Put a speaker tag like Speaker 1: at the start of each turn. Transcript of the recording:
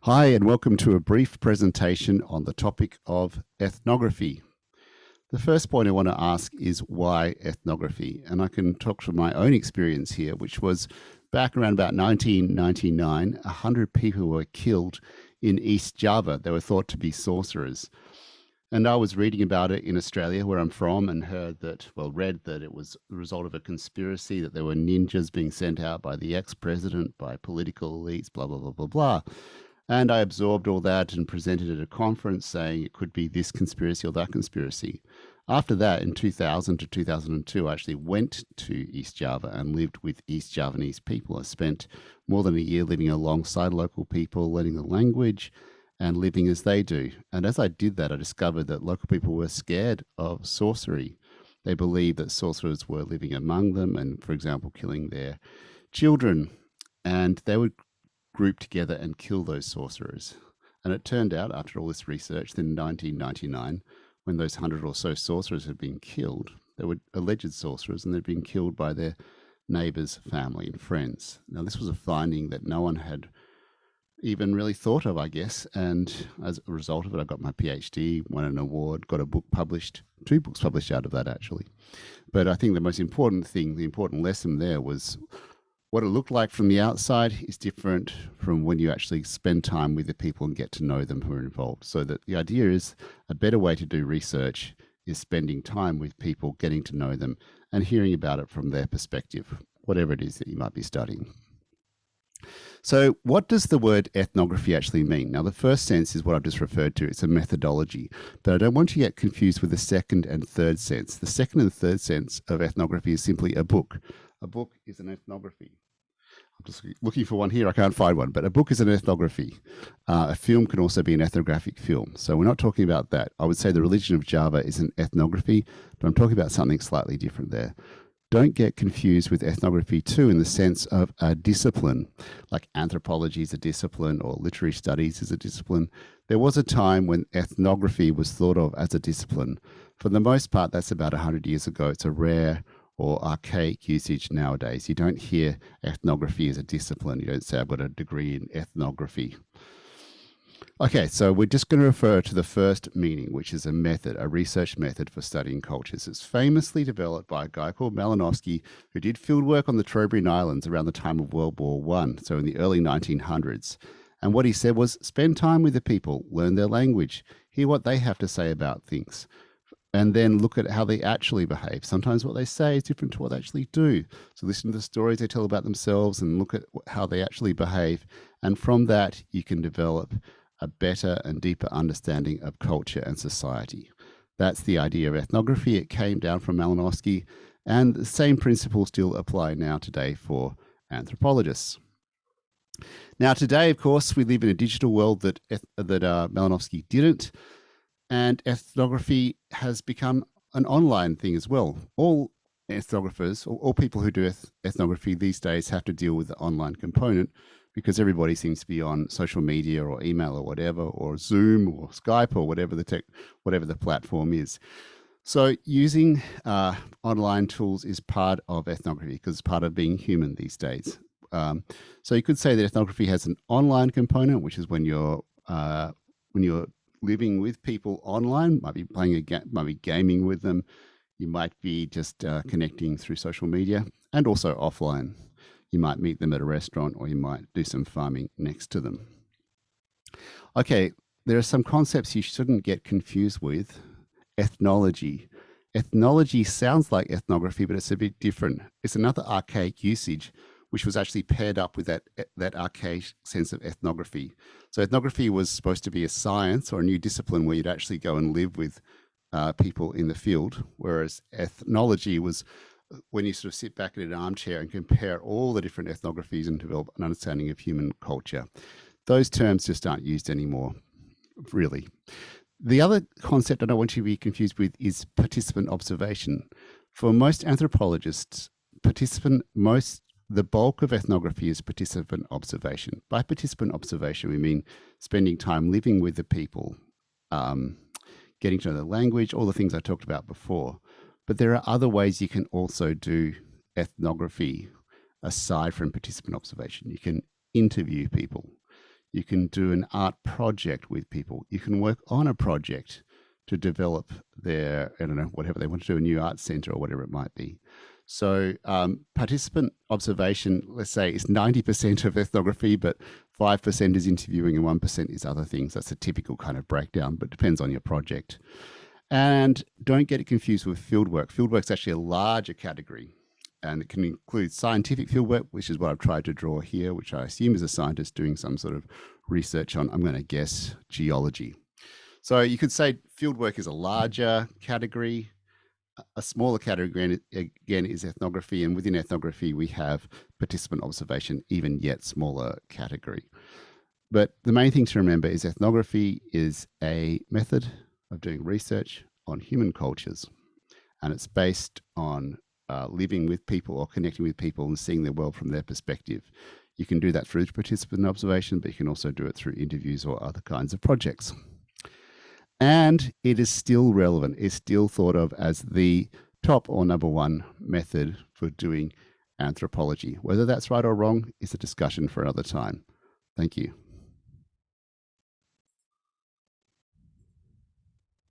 Speaker 1: Hi, and welcome to a brief presentation on the topic of ethnography. The first point I want to ask is why ethnography? And I can talk from my own experience here, which was back around about 1999, 100 people were killed in East Java. They were thought to be sorcerers. And I was reading about it in Australia, where I'm from, and read that it was the result of a conspiracy, that there were ninjas being sent out by the ex-president, by political elites, blah, blah, blah, blah, blah. And I absorbed all that and presented at a conference saying it could be this conspiracy or that conspiracy. After that, in 2000 to 2002, I actually went to East Java and lived with East Javanese people. I spent more than a year living alongside local people, learning the language and living as they do. And as I did that, I discovered that local people were scared of sorcery. They believed that sorcerers were living among them and, for example, killing their children. And they would group together and kill those sorcerers. And it turned out, after all this research, that in 1999, when those 100 or so sorcerers had been killed, they were alleged sorcerers and they'd been killed by their neighbors, family, and friends. Now, this was a finding that no one had even really thought of, I guess. And as a result of it, I got my PhD, won an award, got a book published, 2 books published out of that, actually. But I think the most important thing, the important lesson there was what it looked like from the outside is different from when you actually spend time with the people and get to know them who are involved. So that the idea is a better way to do research is spending time with people, getting to know them, and hearing about it from their perspective, whatever it is that you might be studying. So what does the word ethnography actually mean? Now, the first sense is what I've just referred to. It's a methodology, but I don't want you to get confused with the second and third sense. The second and third sense of ethnography is simply a book. A book is an ethnography. I'm just looking for one here. I can't find one, but a book is an ethnography. A film can also be an ethnographic film. So we're not talking about that. I would say the religion of Java is an ethnography, but I'm talking about something slightly different there. Don't get confused with ethnography too in the sense of a discipline, like anthropology is a discipline or literary studies is a discipline. There was a time when ethnography was thought of as a discipline. For the most part, that's about 100 years ago. It's a rare or archaic usage nowadays. You don't hear ethnography as a discipline. You don't say, I've got a degree in ethnography. Okay, so we're just going to refer to the first meaning, which is a method, a research method for studying cultures. It's famously developed by a guy called Malinowski, who did field work on the Trobriand Islands around the time of World War I, so in the early 1900s. And what he said was, spend time with the people, learn their language, hear what they have to say about things, and then look at how they actually behave. Sometimes what they say is different to what they actually do. So listen to the stories they tell about themselves and look at how they actually behave. And from that, you can develop a better and deeper understanding of culture and society. That's the idea of ethnography. It came down from Malinowski, and the same principles still apply now today for anthropologists. Now today, of course, we live in a digital world that Malinowski didn't, and ethnography has become an online thing as well. All ethnographers, all people who do ethnography these days have to deal with the online component, because everybody seems to be on social media or email or whatever, or Zoom or Skype or whatever the platform is. So using online tools is part of ethnography because it's part of being human these days. So you could say that ethnography has an online component, which is when you're living with people online, might be playing a game, might be gaming with them. You might be just connecting through social media, and also offline. You might meet them at a restaurant, or you might do some farming next to them. Okay, there are some concepts you shouldn't get confused with. Ethnology. Ethnology sounds like ethnography, but it's a bit different. It's another archaic usage, which was actually paired up with that archaic sense of ethnography. So ethnography was supposed to be a science or a new discipline where you'd actually go and live with people in the field, whereas ethnology was when you sort of sit back in an armchair and compare all the different ethnographies and develop an understanding of human culture. Those terms just aren't used anymore, really. The other concept I don't want you to be confused with is participant observation. For most anthropologists, the bulk of ethnography is participant observation. By participant observation, we mean spending time living with the people, getting to know the language, all the things I talked about before. But there are other ways you can also do ethnography aside from participant observation. You can interview people. You can do an art project with people. You can work on a project to develop their, I don't know, whatever they want to do, a new art center or whatever it might be. So participant observation, let's say, is 90% of ethnography, but 5% is interviewing and 1% is other things. That's a typical kind of breakdown, but depends on your project. And don't get it confused with fieldwork. Fieldwork is actually a larger category, and it can include scientific fieldwork, which is what I've tried to draw here, which I assume is a scientist doing some sort of research on, I'm going to guess, geology. So you could say fieldwork is a larger category. A smaller category, again, is ethnography, and within ethnography, we have participant observation, even yet smaller category. But the main thing to remember is ethnography is a method of doing research on human cultures, and it's based on living with people or connecting with people and seeing the world from their perspective. You can do that through participant observation, but you can also do it through interviews or other kinds of projects. And it is still relevant. It's still thought of as the top or number one method for doing anthropology. Whether that's right or wrong is a discussion for another time. Thank you.